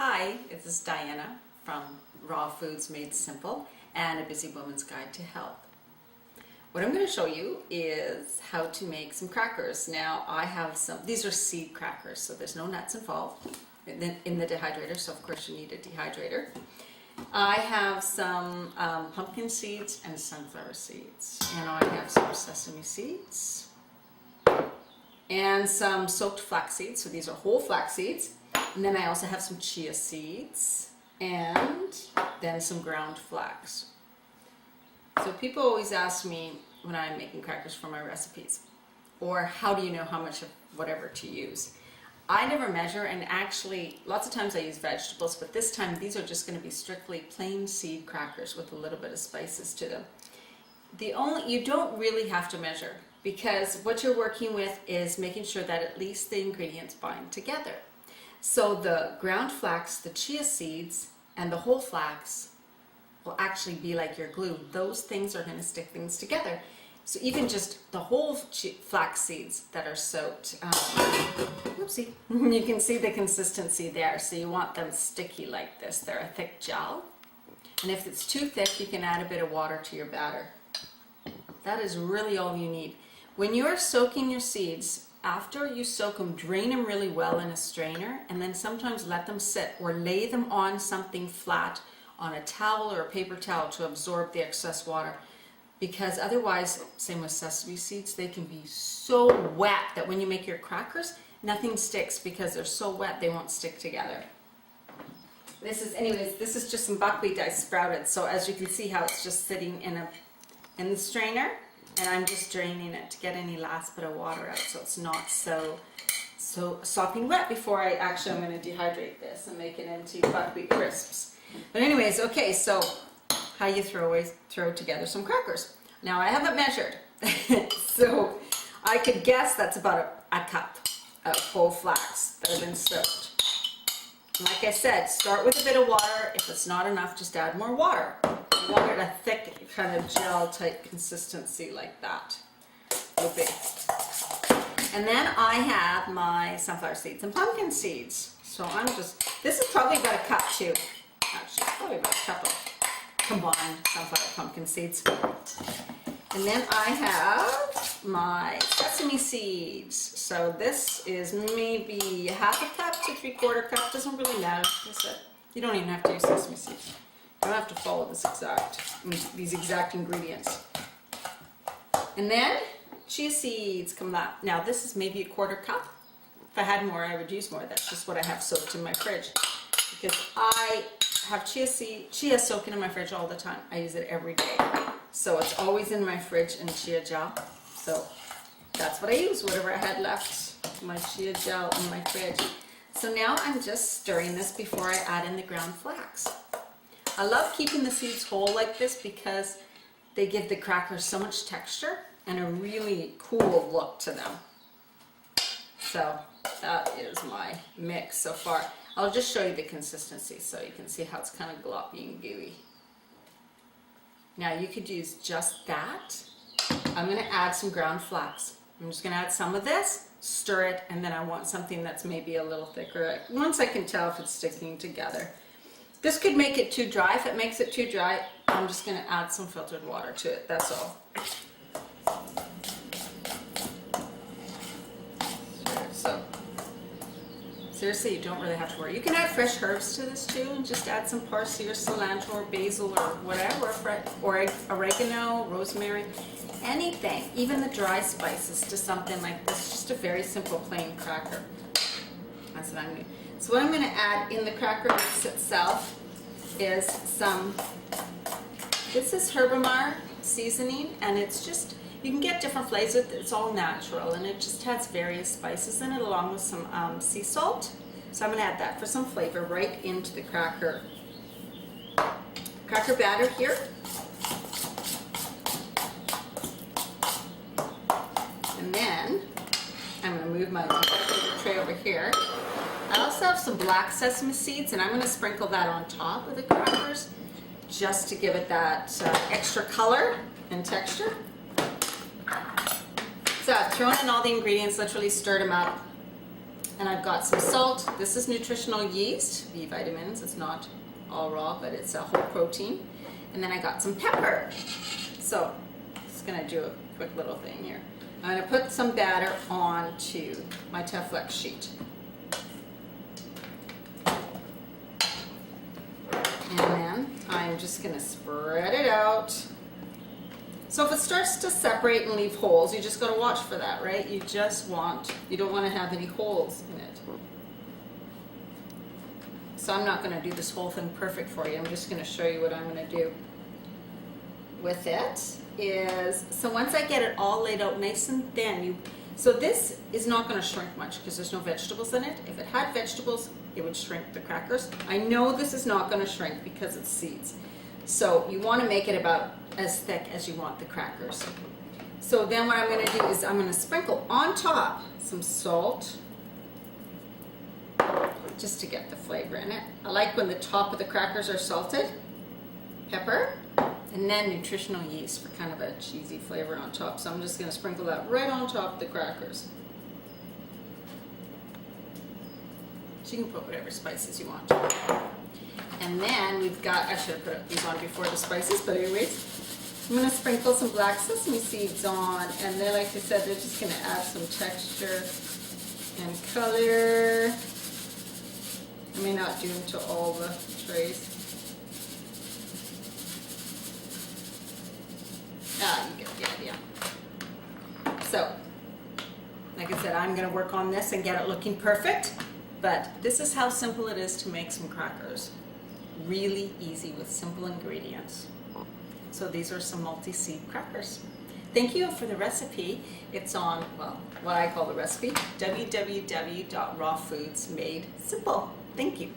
Hi, this is Diana from Raw Foods Made Simple and A Busy Woman's Guide to Health. What I'm going to show you is how to make some crackers. Now I have these are seed crackers, so there's no nuts involved in the dehydrator, so of course you need a dehydrator. I have some pumpkin seeds and sunflower seeds, and I have some sesame seeds and some soaked flax seeds, so these are whole flax seeds. And then I also have some chia seeds and then some ground flax. So people always ask me when I'm making crackers for my recipes, or how do you know how much of whatever to use? I never measure, and actually lots of times I use vegetables, but this time these are just going to be strictly plain seed crackers with a little bit of spices to them. You don't really have to measure, because what you're working with is making sure that at least the ingredients bind together. So the ground flax, the chia seeds, and the whole flax will actually be like your glue. Those things are going to stick things together. So even just the whole flax seeds that are soaked, whoopsie, you can see the consistency there. So you want them sticky like this. They're a thick gel. And if it's too thick, you can add a bit of water to your batter. That is really all you need. When you're soaking your seeds, after you soak them, drain them really well in a strainer, and then sometimes let them sit or lay them on something flat, on a towel or a paper towel, to absorb the excess water. Because otherwise, same with sesame seeds, they can be so wet that when you make your crackers, nothing sticks because they're so wet they won't stick together. This is just some buckwheat I sprouted. So as you can see how it's just sitting in the strainer. And I'm just draining it to get any last bit of water out, so it's not so sopping wet before I'm going to dehydrate this and make it into buckwheat crisps. But anyways, okay, so how you throw together some crackers. Now I haven't measured, so I could guess that's about a cup of whole flax that have been soaked. Like I said, start with a bit of water. If it's not enough, just add more water. You want it a thick kind of gel type consistency like that. Okay. And then I have my sunflower seeds and pumpkin seeds. So this is probably about a cup too. Actually, it's probably about a cup of combined sunflower pumpkin seeds. And then I have my sesame seeds. So this is maybe half a cup to 3/4 cup. Doesn't really matter. You don't even have to use sesame seeds. You don't have to follow these exact ingredients. And then chia seeds come out. Now this is maybe a 1/4 cup. If I had more, I would use more. That's just what I have soaked in my fridge, because I have chia soaking in my fridge all the time. I use it every day. So it's always in my fridge in chia gel. So that's what I use, whatever I had left, my chia gel in my fridge. So now I'm just stirring this before I add in the ground flax. I love keeping the seeds whole like this because they give the crackers so much texture and a really cool look to them. So that is my mix so far. I'll just show you the consistency so you can see how it's kind of gloppy and gooey. Now you could use just that. I'm going to add some ground flax. I'm just going to add some of this, stir it, and then I want something that's maybe a little thicker. Once I can tell if it's sticking together. This could make it too dry. If it makes it too dry, I'm just going to add some filtered water to it. That's all. So, seriously, you don't really have to worry. You can add fresh herbs to this too, and just add some parsley or cilantro or basil or whatever, or oregano, rosemary, anything. Even the dry spices to something like this. Just a very simple plain cracker. That's what I'm doing. So what I'm going to add in the cracker mix itself is this is Herbamar seasoning, and it's just, you can get different flavors. It's all natural, and it just has various spices in it along with some sea salt. So I'm going to add that for some flavor right into the cracker batter here. And then I'm going to move my tray over here. I also have some black sesame seeds, and I'm going to sprinkle that on top of the crackers just to give it that extra color and texture. So I've thrown in all the ingredients, literally stirred them up. And I've got some salt. This is nutritional yeast, B vitamins. It's not all raw, but it's a whole protein. And then I got some pepper. So just gonna do a quick little thing here. I'm gonna put some batter onto my Teflex sheet. And then I'm just gonna spread it out. So if it starts to separate and leave holes, you just gotta watch for that, right? You don't wanna have any holes in it. So I'm not gonna do this whole thing perfect for you. I'm just gonna show you what I'm gonna do with it is, so once I get it all laid out nice and thin, so this is not gonna shrink much because there's no vegetables in it. If it had vegetables, it would shrink the crackers. I know this is not gonna shrink because it's seeds. So you wanna make it about as thick as you want the crackers. So then what I'm gonna do is I'm gonna sprinkle on top some salt, just to get the flavor in it. I like when the top of the crackers are salted, pepper, and then nutritional yeast for kind of a cheesy flavor on top. So I'm just gonna sprinkle that right on top of the crackers. So you can put whatever spices you want. And then we've got, I should have put these on before the spices, but anyways, I'm gonna sprinkle some black sesame seeds on, and then like I said, they're just gonna add some texture and color. I may not do them to all the trays. You get the idea. So, like I said, I'm gonna work on this and get it looking perfect, but this is how simple it is to make some crackers. Really easy with simple ingredients. So these are some multi-seed crackers. Thank you for the recipe. It's on, well, what I call the recipe, www.rawfoodsmadesimple. Thank you.